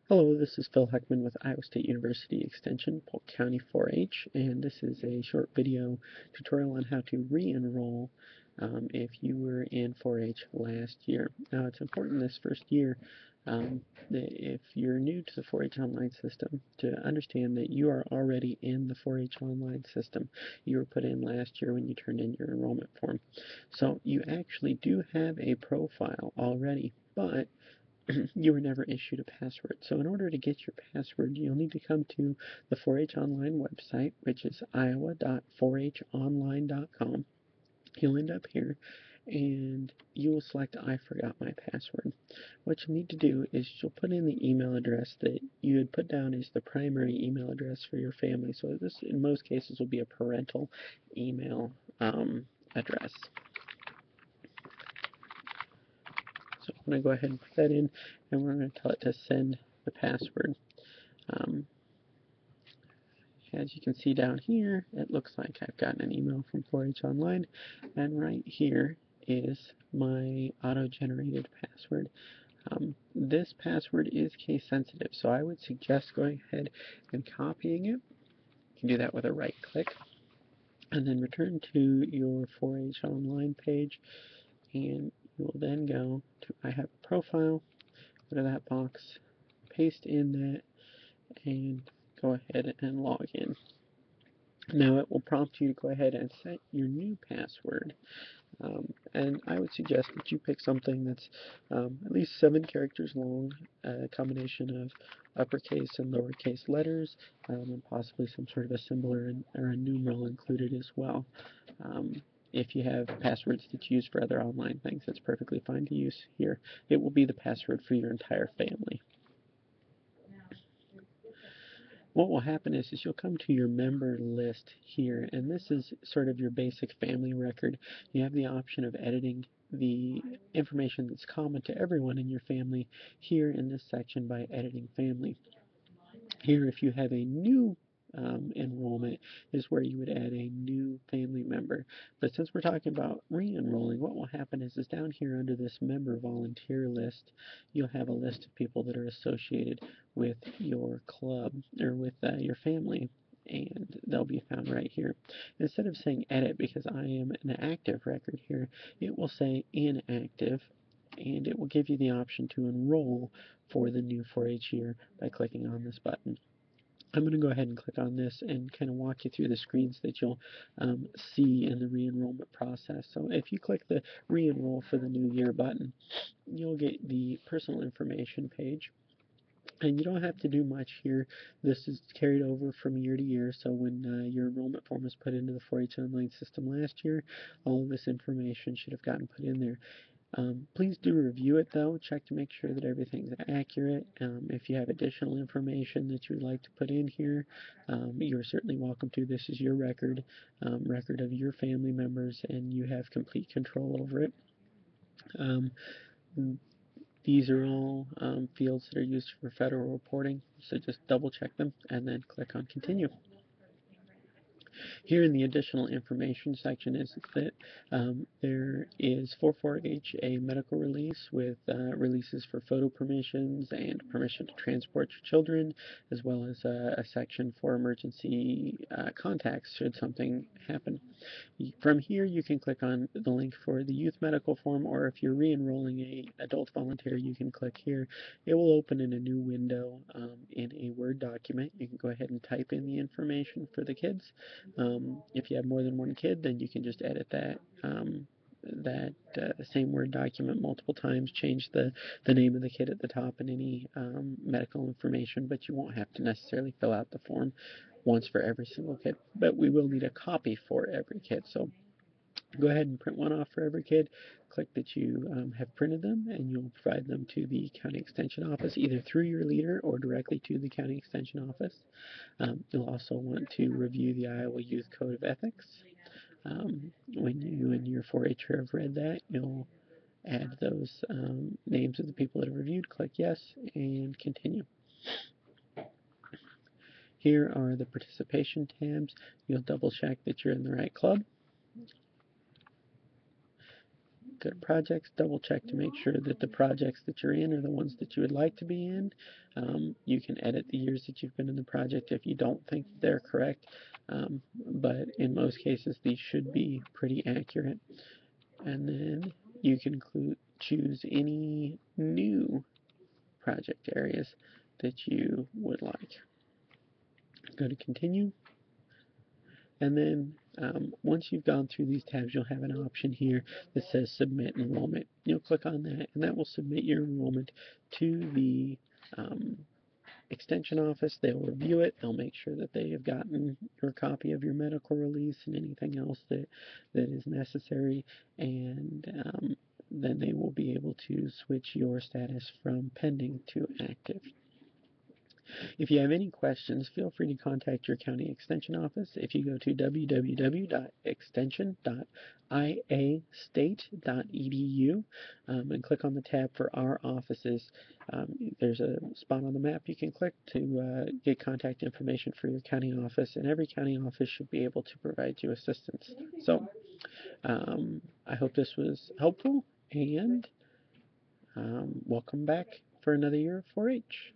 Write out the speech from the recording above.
Hello, this is Phil Heckman with Iowa State University Extension, Polk County 4-H, and this is a short video tutorial on how to re-enroll if you were in 4-H last year. Now, it's important this first year, if you're new to the 4-H online system, to understand that you are already in the 4-H online system. You were put in last year when you turned in your enrollment form. So you actually do have a profile already, but you were never issued a password. So in order to get your password, you'll need to come to the 4-H Online website, which is iowa.4honline.com. You'll end up here, and you will select I forgot my password. What you'll need to do is you'll put in the email address that you had put down as the primary email address for your family. So this, in most cases, will be a parental email address. So I'm going to go ahead and put that in, and we're going to tell it to send the password. Um, as you can see down here, it looks like I've gotten an email from 4-H Online, and right here is my auto-generated password. This password is case sensitive, so I would suggest going ahead and copying it. You can do that with a right click, and then return to your 4-H Online page, and you will then go to I have a profile, go to that box, paste in that, and go ahead and log in. Now it will prompt you to go ahead and set your new password. And I would suggest that you pick something that's at least 7 characters long, a combination of uppercase and lowercase letters, and possibly some sort of a symbol or a numeral included as well. If you have passwords that you use for other online things, that's perfectly fine to use here. It will be the password for your entire family. What will happen is you'll come to your member list here, and this is sort of your basic family record. You have the option of editing the information that's common to everyone in your family here in this section by editing family. Here, if you have a new enrollment, is where you would add a new family member. But since we're talking about re-enrolling, what will happen is down here under this member volunteer list, you'll have a list of people that are associated with your club or with your family, and they'll be found right here. Instead of saying edit, because I am an active record here, it will say inactive, and it will give you the option to enroll for the new 4-H year by clicking on this button. I'm going to go ahead and click on this and kind of walk you through the screens that you'll see in the re-enrollment process. So if you click the re-enroll for the new year button, you'll get the personal information page. And you don't have to do much here. This is carried over from year to year, so when your enrollment form was put into the 4-H online system last year, all of this information should have gotten put in there. Please do review it though, check to make sure that everything's accurate. If you have additional information that you would like to put in here, you're certainly welcome to. This is your record, record of your family members, and you have complete control over it. These are all fields that are used for federal reporting, so just double check them and then click on continue. Here in the additional information section is that there is for 4-H a medical release with releases for photo permissions and permission to transport your children, as well as a section for emergency contacts should something happen. From here you can click on the link for the youth medical form, or if you're re-enrolling a adult volunteer, you can click here. It will open in a new window in a Word document. You can go ahead and type in the information for the kids. If you have more than one kid, then you can just edit that same Word document multiple times, change the name of the kid at the top and any medical information, but you won't have to necessarily fill out the form once for every single kid. But we will need a copy for every kid, so go ahead and print one off for every kid. Click that you have printed them, and you'll provide them to the county extension office, either through your leader or directly to the county extension office. You'll also want to review the Iowa Youth Code of Ethics. When you and your 4-H'er have read that, you'll add those names of the people that have reviewed, click yes, and continue. Here are the participation tabs. You'll double check that you're in the right club. go to projects, double check to make sure that the projects that you're in are the ones that you would like to be in. You can edit the years that you've been in the project if you don't think they're correct, but in most cases these should be pretty accurate. And then you can choose any new project areas that you would like. Go to continue. And then once you've gone through these tabs, you'll have an option here that says submit enrollment. You'll click on that, and that will submit your enrollment to the extension office. They'll review it. They'll make sure that they have gotten your copy of your medical release and anything else that is necessary, and then they will be able to switch your status from pending to active. If you have any questions, feel free to contact your county extension office. If you go to www.extension.iastate.edu and click on the tab for our offices, there's a spot on the map you can click to get contact information for your county office, and every county office should be able to provide you assistance. So I hope this was helpful, and welcome back for another year of 4-H.